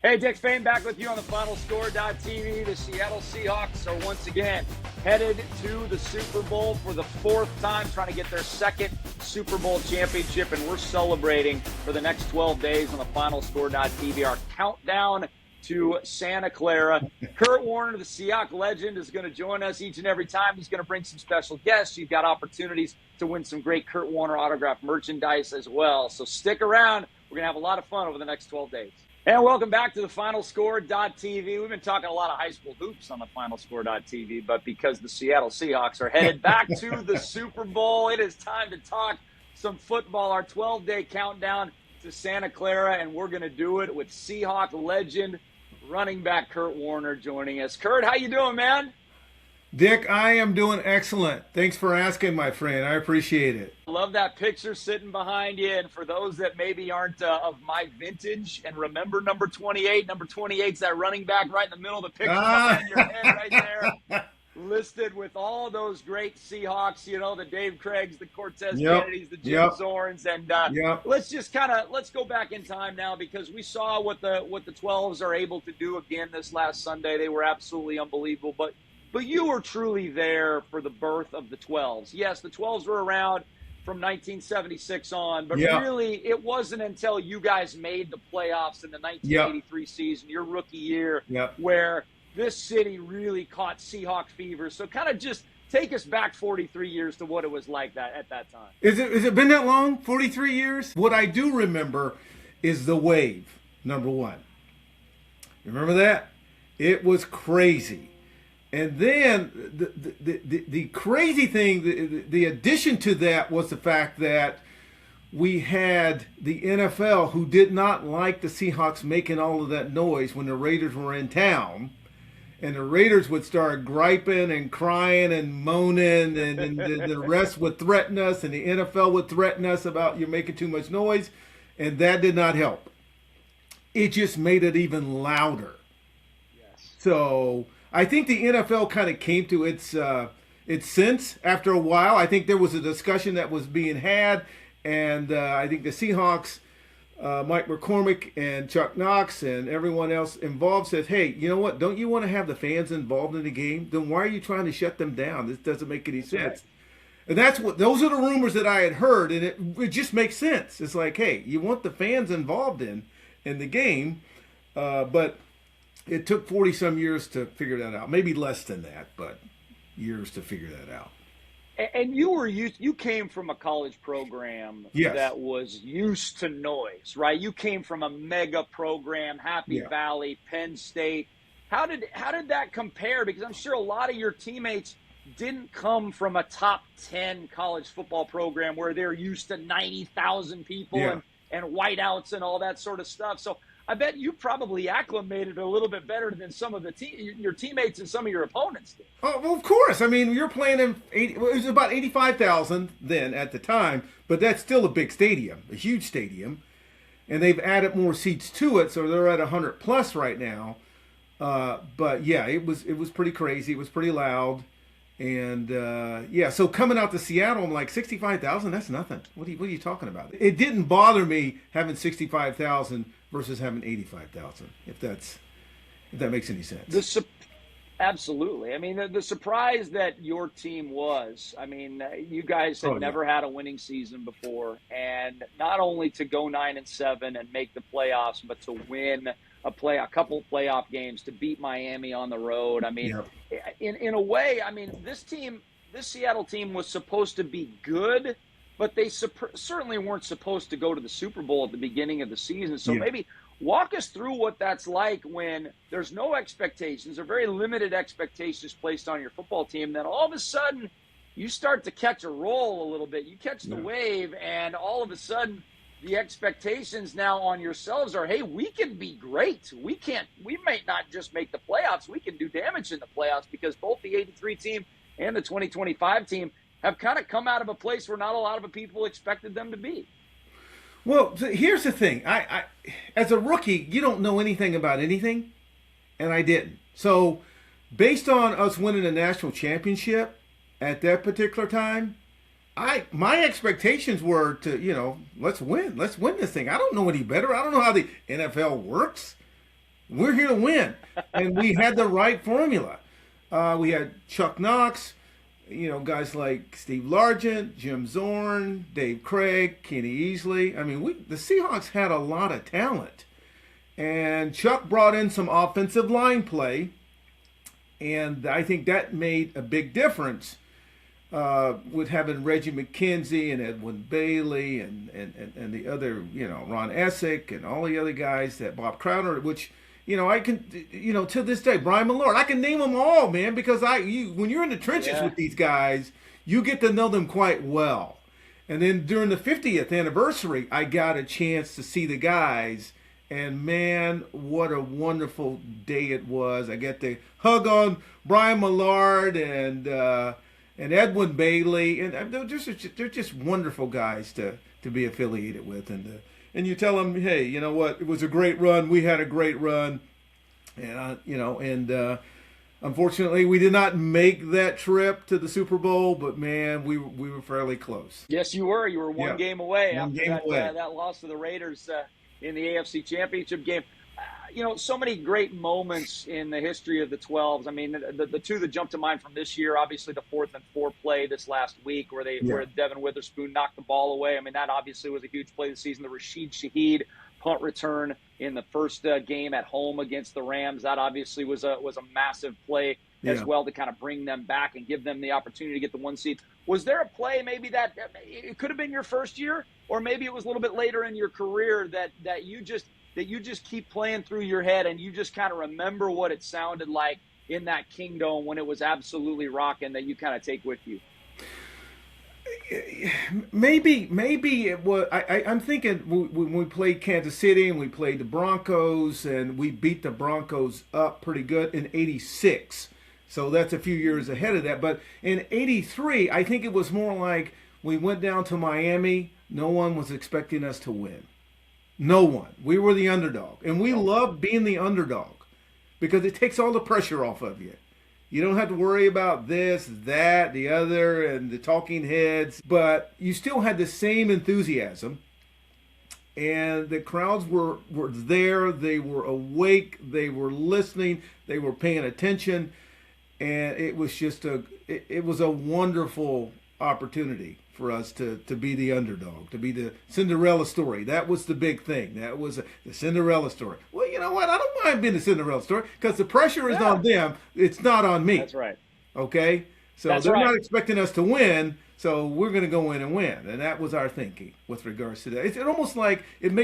Hey, Dick Fain back with you on the FinalScore.tv. The Seattle Seahawks are once again headed to the Super Bowl for the fourth time, trying to get their second Super Bowl championship, and we're celebrating for the next 12 days on the FinalScore.tv. Our countdown to Santa Clara. Curt Warner, the Seahawk legend, is going to join us each and every time. He's going to bring some special guests. You've got opportunities to win some great Curt Warner autographed merchandise as well. So stick around. We're going to have a lot of fun over the next 12 days. And welcome back to the FinalScore.tv. We've been talking a lot of high school hoops on the FinalScore.tv, but because the Seattle Seahawks are headed back to the Super Bowl, it is time to talk some football. Our 12-day countdown to Santa Clara, and we're going to do it with Seahawk legend running back Curt Warner joining us. Curt, how you doing, man? Dick, I am doing excellent. Thanks for asking, my friend. I appreciate it. Love that picture sitting behind you. And for those that maybe aren't of my vintage and remember number 28, number 28's that running back right in the middle of the picture behind your head right there. Listed with all those great Seahawks, you know, the Dave Craigs, the Cortez Kennedys, the Jim Zorns. And let's go back in time now, because we saw what the 12s are able to do again this last Sunday. They were absolutely unbelievable. But you were truly there for the birth of the 12s. Yes, the 12s were around from 1976 on, but really it wasn't until you guys made the playoffs in the 1983 season, your rookie year, where this city really caught Seahawk fever. So kind of just take us back 43 years to what it was like that at that time. Is it been that long? 43 years? What I do remember is the wave, number one. Remember that? It was crazy. And then the crazy thing, the addition to that was the fact that we had the NFL, who did not like the Seahawks making all of that noise when the Raiders were in town. And the Raiders would start griping and crying and moaning, and the rest would threaten us, and the NFL would threaten us about you're making too much noise. And that did not help. It just made it even louder. Yes. So I think the NFL kind of came to its sense after a while. I think there was a discussion that was being had, and I think the Seahawks, Mike McCormick and Chuck Knox and everyone else involved said, hey, you know what? Don't you want to have the fans involved in the game? Then why are you trying to shut them down? This doesn't make any sense. And those are the rumors that I had heard, and it just makes sense. It's like, hey, you want the fans involved in the game, but it took 40-some years to figure that out. Maybe less than that, but years to figure that out. And you came from a college program that was used to noise, right? You came from a mega program, Happy Valley, Penn State. How did that compare? Because I'm sure a lot of your teammates didn't come from a top 10 college football program where they're used to 90,000 people and whiteouts and all that sort of stuff. So I bet you probably acclimated a little bit better than some of your teammates and some of your opponents did. Oh, well, of course. I mean, you're playing in it was about 85,000 then at the time, but that's still a big stadium, a huge stadium, and they've added more seats to it, so they're at 100 plus right now. But yeah, it was pretty crazy. It was pretty loud, and so coming out to Seattle, I'm like 65,000. That's nothing. What are you talking about? It didn't bother me having 65,000 versus having 85,000, if that makes any sense. Absolutely. I mean, the surprise that your team was, I mean, you guys had never had a winning season before, and not only to go 9-7 and make the playoffs, but to win a couple playoff games, to beat Miami on the road. I mean, in a way, I mean, this Seattle team was supposed to be good, but they certainly weren't supposed to go to the Super Bowl at the beginning of the season. So maybe walk us through what that's like when there's no expectations or very limited expectations placed on your football team. Then all of a sudden you start to catch a roll a little bit. You catch the wave, and all of a sudden the expectations now on yourselves are, hey, we can be great. We might not just make the playoffs. We can do damage in the playoffs, because both the 83 team and the 2025 team have kind of come out of a place where not a lot of people expected them to be. Well, here's the thing. I as a rookie, you don't know anything about anything, and I didn't. So based on us winning a national championship at that particular time, my expectations were to, let's win this thing. I don't know any better. I don't know how the NFL works. We're here to win. And we had the right formula. We had Chuck Knox, guys like Steve Largent, Jim Zorn, Dave Craig, Kenny Easley. I mean, the Seahawks had a lot of talent. And Chuck brought in some offensive line play, and I think that made a big difference with having Reggie McKenzie and Edwin Bailey and the other, Ron Essick and all the other guys, that Bob Crowder, which, I can, to this day, Brian Millard, I can name them all, man, because when you're in the trenches with these guys, you get to know them quite well. And then during the 50th anniversary, I got a chance to see the guys. And man, what a wonderful day it was. I get to hug on Brian Millard and Edwin Bailey, and they're just wonderful guys to be affiliated with. And you tell them, hey, you know what? It was a great run. We had a great run, and unfortunately, we did not make that trip to the Super Bowl. But man, we were fairly close. Yes, you were. You were one game away after that loss to the Raiders in the AFC Championship game. So many great moments in the history of the 12s. I mean, the two that jump to mind from this year, obviously the 4th and 4 play this last week where Devin Witherspoon knocked the ball away. I mean, that obviously was a huge play this season. The Rashid Shaheed punt return in the first game at home against the Rams, that obviously was a massive play as well to kind of bring them back and give them the opportunity to get the 1 seed. Was there a play maybe that it could have been your first year, or maybe it was a little bit later in your career that you just keep playing through your head and you just kind of remember what it sounded like in that Kingdome when it was absolutely rocking, that you kind of take with you? Maybe it was. I'm thinking when we played Kansas City and we played the Broncos and we beat the Broncos up pretty good in '86. So that's a few years ahead of that. But in '83, I think it was more like we went down to Miami. No one was expecting us to win. No one. We were the underdog. And we love being the underdog because it takes all the pressure off of you. You don't have to worry about this, that, the other, and the talking heads. But you still had the same enthusiasm. And the crowds were there. They were awake. They were listening. They were paying attention. And it was just it was a wonderful opportunity for us to be the underdog, to be the Cinderella story. That was the big thing. That was the Cinderella story. Well, you know what? I don't mind being the Cinderella story because the pressure is on them. It's not on me. That's right. Okay? So they're not expecting us to win, so we're going to go in and win. And that was our thinking with regards to that. It's almost like it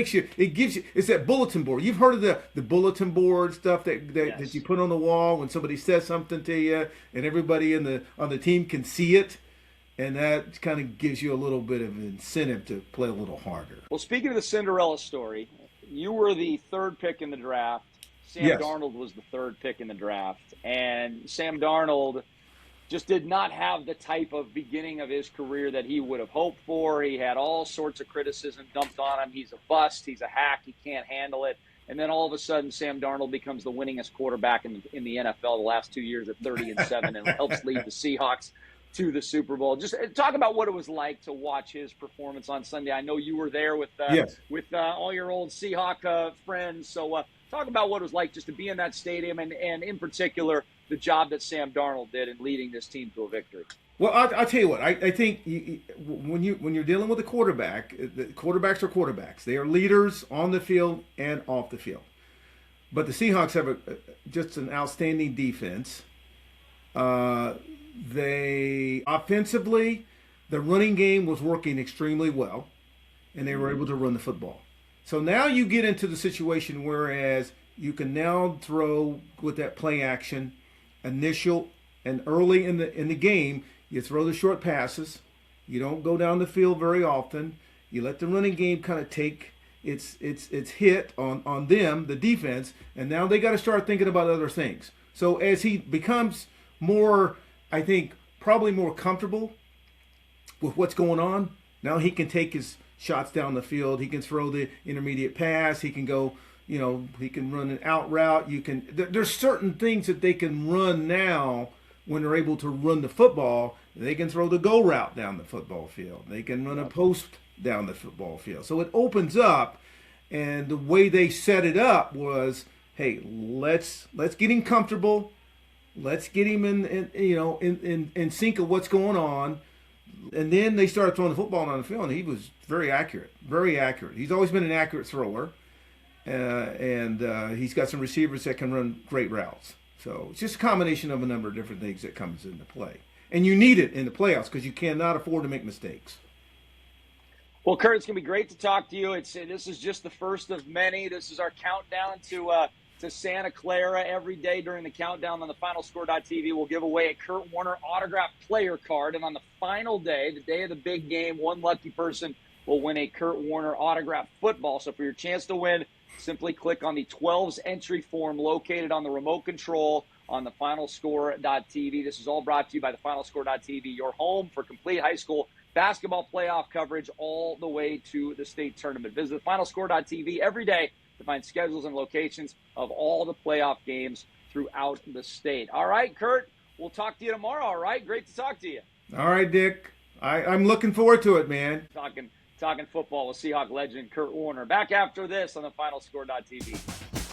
gives you, it's that bulletin board. You've heard of the bulletin board stuff that you put on the wall when somebody says something to you and everybody on the team can see it. And that kind of gives you a little bit of an incentive to play a little harder. Well, speaking of the Cinderella story, you were the 3rd pick in the draft. Sam Darnold was the 3rd pick in the draft. And Sam Darnold just did not have the type of beginning of his career that he would have hoped for. He had all sorts of criticism dumped on him. He's a bust. He's a hack. He can't handle it. And then all of a sudden, Sam Darnold becomes the winningest quarterback in the NFL the last 2 years at 30-7 and helps lead the Seahawks to the Super Bowl. Just talk about what it was like to watch his performance on Sunday. I know you were there with all your old Seahawk friends. So talk about what it was like just to be in that stadium and in particular, the job that Sam Darnold did in leading this team to a victory. Well, I'll tell you what. I think when you're dealing with a quarterback, quarterbacks are quarterbacks. They are leaders on the field and off the field. But the Seahawks have just an outstanding defense. They offensively, the running game was working extremely well, and they were able to run the football. So now you get into the situation whereas you can now throw with that play action, initial and early in the game. You throw the short passes. You don't go down the field very often. You let the running game kind of take its hit on them, the defense, and now they got to start thinking about other things. So as he becomes more, I think, probably more comfortable with what's going on, now he can take his shots down the field. He can throw the intermediate pass. He can go, he can run an out route. There's certain things that they can run now when they're able to run the football. They can throw the go route down the football field. They can run a post down the football field. So it opens up, and the way they set it up was hey, let's get him comfortable. Let's get him in sync of what's going on. And then they started throwing the football on the field, and he was very accurate, very accurate. He's always been an accurate thrower, and he's got some receivers that can run great routes. So it's just a combination of a number of different things that comes into play. And you need it in the playoffs because you cannot afford to make mistakes. Well, Curt, it's going to be great to talk to you. This is just the first of many. This is our countdown to Santa Clara. Every day during the countdown on the FinalScore.tv, we'll give away a Curt Warner autographed player card. And on the final day, the day of the big game, one lucky person will win a Curt Warner autographed football. So for your chance to win, simply click on the 12's entry form located on the remote control on the FinalScore.tv. This is all brought to you by the FinalScore.tv, your home for complete high school basketball playoff coverage all the way to the state tournament. Visit FinalScore.tv every day to find schedules and locations of all the playoff games throughout the state. All right, Curt, we'll talk to you tomorrow, all right? Great to talk to you. All right, Dick. I'm looking forward to it, man. Talking football with Seahawk legend Curt Warner. Back after this on the FinalScore.tv.